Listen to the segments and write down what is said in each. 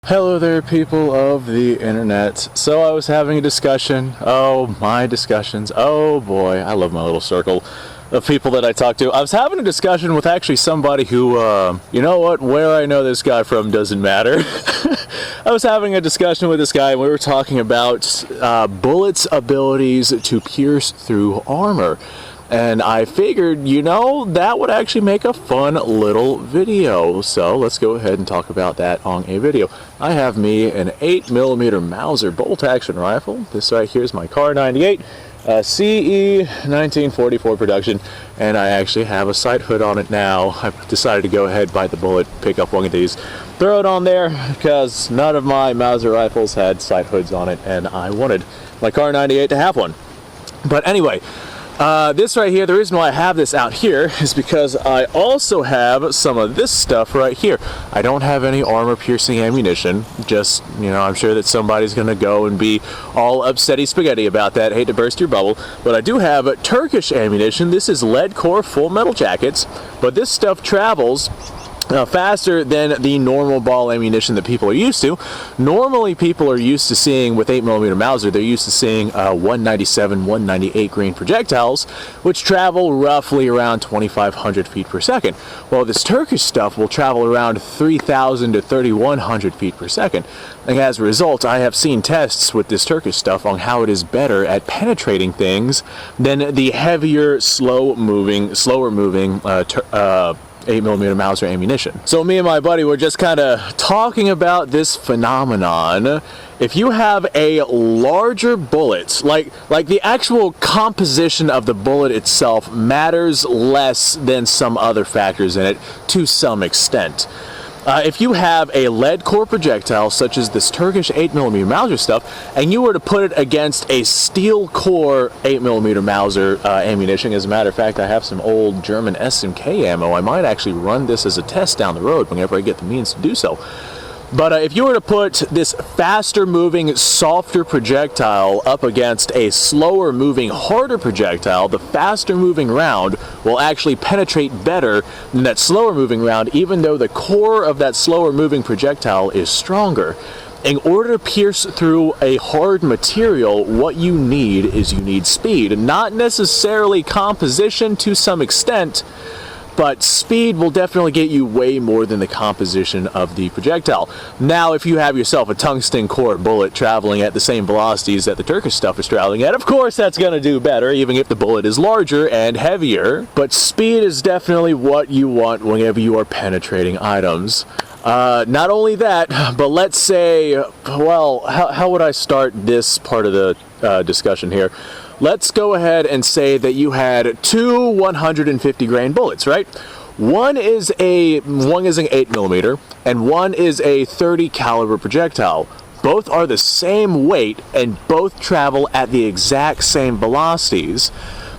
Hello there, people of the internet. So I was having a discussion. Oh, my discussions. Oh boy, I love my little circle of people that I talk to. I was having a discussion with actually somebody who, you know what, where I know this guy from doesn't matter. I was having a discussion with this guy and we were talking about bullets' abilities to pierce through armor. And I figured, you know, that would actually make a fun little video. So let's go ahead and talk about that on a video. I have me an 8mm Mauser bolt action rifle. This right here is my Kar 98 CE 1944 production. And I actually have a sight hood on it now. I've decided to go ahead, bite the bullet, pick up one of these, throw it on there because none of my Mauser rifles had sight hoods on it. And I wanted my Kar 98 to have one. But anyway, this right here, the reason why I have this out here is because I also have some of this stuff right here. I don't have any armor piercing ammunition. Just, you know, I'm sure that somebody's gonna go and be all upsetty spaghetti about that. Hate to burst your bubble, but I do have Turkish ammunition. This is lead core full metal jackets, but this stuff travels faster than the normal ball ammunition that people are used to. Normally people are used to seeing, with 8mm Mauser, they're used to seeing 197, 198 grain projectiles, which travel roughly around 2,500 feet per second. Well, this Turkish stuff will travel around 3,000 to 3,100 feet per second. And as a result, I have seen tests with this Turkish stuff on how it is better at penetrating things than the heavier, slower moving 8mm Mauser ammunition. So me and my buddy were just kind of talking about this phenomenon. If you have a larger bullet, like the actual composition of the bullet itself matters less than some other factors in it to some extent. If you have a lead core projectile, such as this Turkish 8mm Mauser stuff, and you were to put it against a steel core 8mm Mauser ammunition, as a matter of fact, I have some old German S&K ammo. I might actually run this as a test down the road whenever I get the means to do so. But if you were to put this faster moving, softer projectile up against a slower moving, harder projectile, the faster moving round will actually penetrate better than that slower moving round, even though the core of that slower moving projectile is stronger. In order to pierce through a hard material, what you need is speed. Not necessarily composition to some extent, but speed will definitely get you way more than the composition of the projectile. Now, if you have yourself a tungsten core bullet traveling at the same velocities that the Turkish stuff is traveling at, of course that's going to do better, even if the bullet is larger and heavier. But speed is definitely what you want whenever you are penetrating items. Not only that, but let's say, well, how would I start this part of the discussion here? Let's go ahead and say that you had two 150 grain bullets, right? One is an 8mm and one is a 30 caliber projectile. Both are the same weight and both travel at the exact same velocities.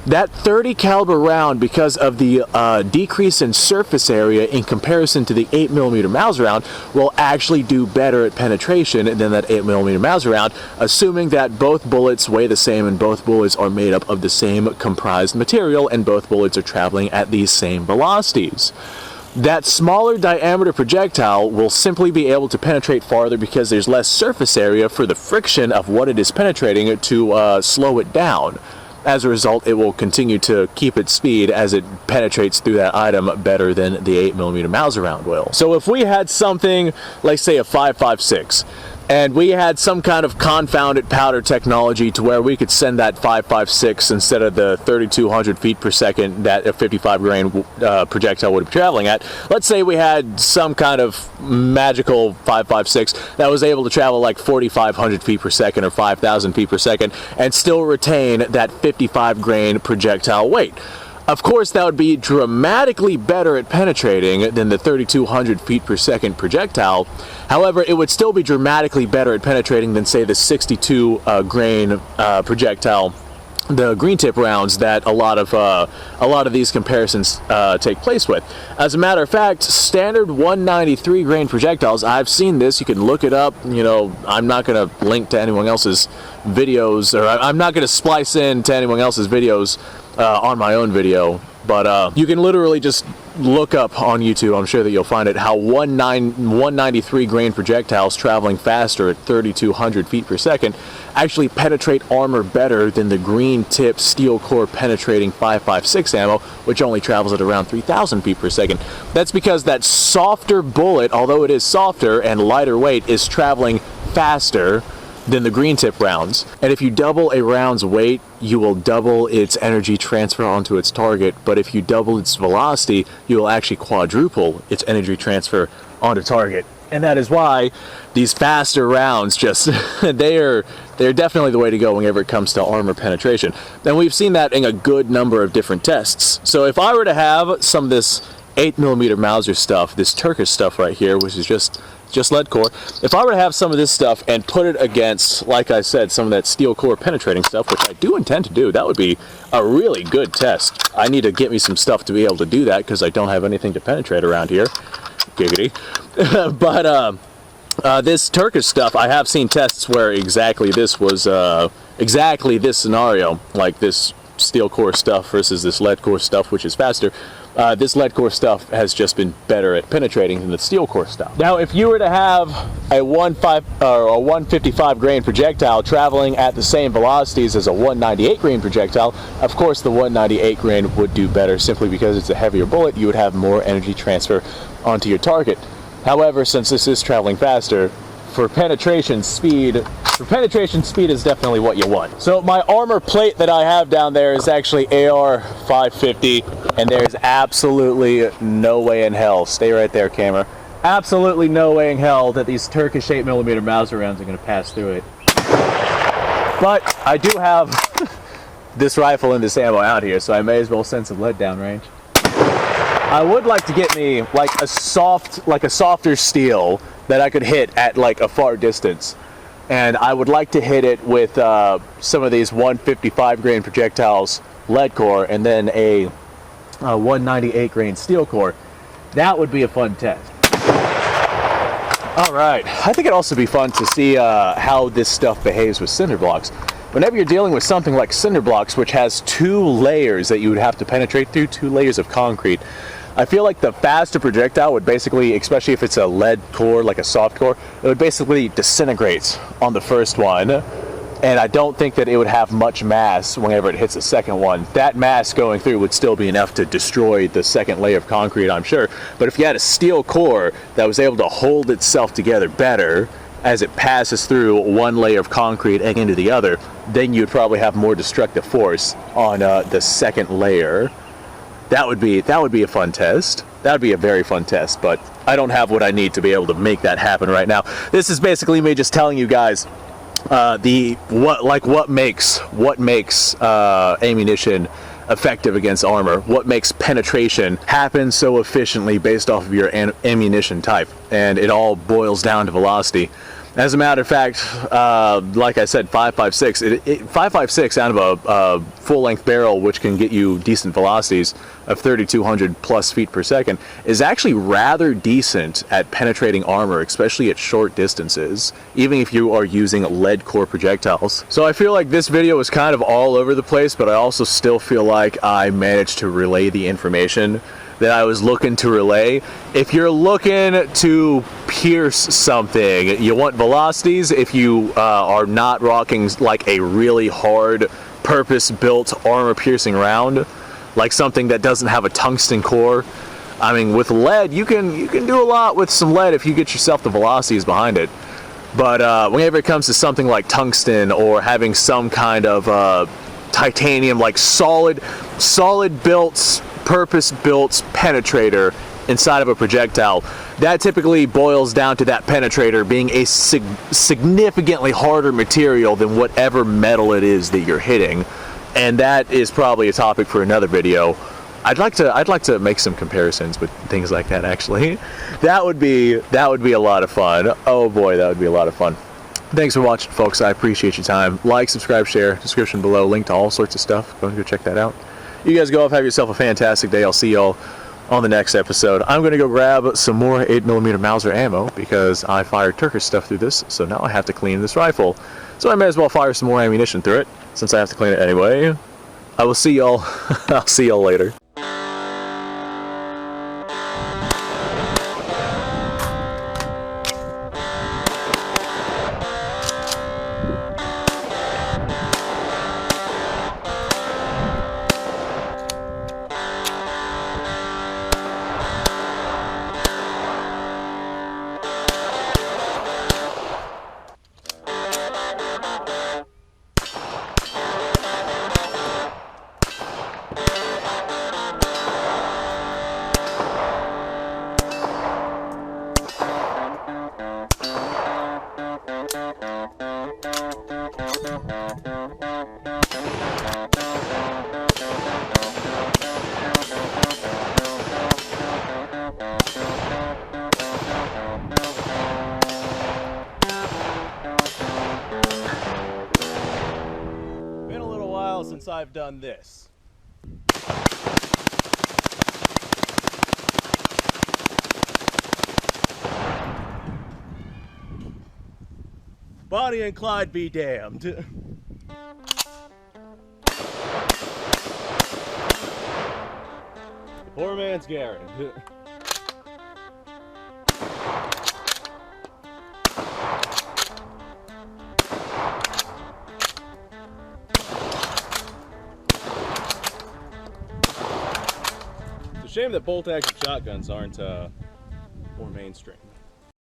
That 30 caliber round, because of the decrease in surface area in comparison to the 8mm Mauser round, will actually do better at penetration than that 8mm Mauser round, assuming that both bullets weigh the same and both bullets are made up of the same comprised material and both bullets are traveling at these same velocities. That smaller diameter projectile will simply be able to penetrate farther because there's less surface area for the friction of what it is penetrating to slow it down. As a result, it will continue to keep its speed as it penetrates through that item better than the 8mm Mauser round will. So if we had something, like say a 5.56, and we had some kind of confounded powder technology to where we could send that 5.56 instead of the 3,200 feet per second that a 55 grain projectile would be traveling at. Let's say we had some kind of magical 5.56 that was able to travel like 4,500 feet per second or 5,000 feet per second and still retain that 55 grain projectile weight. Of course, that would be dramatically better at penetrating than the 3,200 feet per second projectile. However, it would still be dramatically better at penetrating than, say, the 62 grain projectile, the green tip rounds that a lot of these comparisons take place with. As a matter of fact, standard 193 grain projectiles, I've seen this, you can look it up, you know, I'm not going to link to anyone else's videos, or I'm not going to splice in to anyone else's videos on my own video, but you can literally just look up on YouTube, I'm sure that you'll find it, how 193 grain projectiles traveling faster at 3,200 feet per second actually penetrate armor better than the green tip steel core penetrating 5.56 ammo, which only travels at around 3,000 feet per second. That's because that softer bullet, although it is softer and lighter weight, is traveling faster than the green tip rounds. And if you double a round's weight, you will double its energy transfer onto its target, but if you double its velocity, you will actually quadruple its energy transfer onto target. And that is why these faster rounds just they're definitely the way to go whenever it comes to armor penetration. And we've seen that in a good number of different tests. So if I were to have some of this 8mm Mauser stuff, this Turkish stuff right here, which is just lead core, if I were to have some of this stuff and put it against, like I said, some of that steel core penetrating stuff, which I do intend to do, that would be a really good test. I need to get me some stuff to be able to do that because I don't have anything to penetrate around here. Giggity. But this Turkish stuff, I have seen tests where exactly this was, exactly this scenario, like this steel core stuff versus this lead core stuff, which is faster. This lead core stuff has just been better at penetrating than the steel core stuff. Now, if you were to have a 155 grain projectile traveling at the same velocities as a 198 grain projectile, of course the 198 grain would do better simply because it's a heavier bullet. You would have more energy transfer onto your target. However, since this is traveling faster, for penetration speed is definitely what you want. So my armor plate that I have down there is actually AR 550, and there's absolutely no way in hell, stay right there camera, absolutely no way in hell that these Turkish 8mm Mauser rounds are going to pass through it. But I do have this rifle and this ammo out here, so I may as well send some lead down range. I would like to get me like a softer steel that I could hit at like a far distance. And I would like to hit it with some of these 155 grain projectiles lead core and then a 198 grain steel core. That would be a fun test. Alright, I think it'd also be fun to see how this stuff behaves with cinder blocks. Whenever you're dealing with something like cinder blocks, which has 2 layers that you would have to penetrate through, 2 layers of concrete, I feel like the faster projectile would basically, especially if it's a lead core, like a soft core, it would basically disintegrate on the first one. And I don't think that it would have much mass whenever it hits the second one. That mass going through would still be enough to destroy the second layer of concrete, I'm sure. But if you had a steel core that was able to hold itself together better as it passes through one layer of concrete and into the other, then you'd probably have more destructive force on the second layer. That would be a fun test. That would be a very fun test, but I don't have what I need to be able to make that happen right now. This is basically me just telling you guys what makes ammunition effective against armor, what makes penetration happen so efficiently based off of your ammunition type, and it all boils down to velocity. As a matter of fact, like I said, 5.56 out of a full-length barrel, which can get you decent velocities of 3,200 plus feet per second, is actually rather decent at penetrating armor, especially at short distances, even if you are using lead core projectiles. So I feel like this video was kind of all over the place, but I also still feel like I managed to relay the information that I was looking to relay. If you're looking to pierce something, you want velocities. If you are not rocking like a really hard purpose-built armor piercing round, like something that doesn't have a tungsten core, I mean, with lead you can do a lot with some lead if you get yourself the velocities behind it. But whenever it comes to something like tungsten or having some kind of titanium, like solid built, purpose-built penetrator inside of a projectile, that typically boils down to that penetrator being a significantly harder material than whatever metal it is that you're hitting, and that is probably a topic for another video. I'd like to make some comparisons with things like that. Actually, that would be a lot of fun. Oh boy, that would be a lot of fun. Thanks for watching, folks. I appreciate your time. Like, subscribe, share. Description below, link to all sorts of stuff. Go and go check that out. You guys go off, have yourself a fantastic day. I'll see y'all on the next episode. I'm going to go grab some more 8mm Mauser ammo because I fired Turkish stuff through this, so now I have to clean this rifle. So I may as well fire some more ammunition through it since I have to clean it anyway. I will see y'all. I'll see y'all later. once I've done this. Bonnie and Clyde be damned. Poor man's Garen. It's a shame that bolt-action shotguns aren't more mainstream.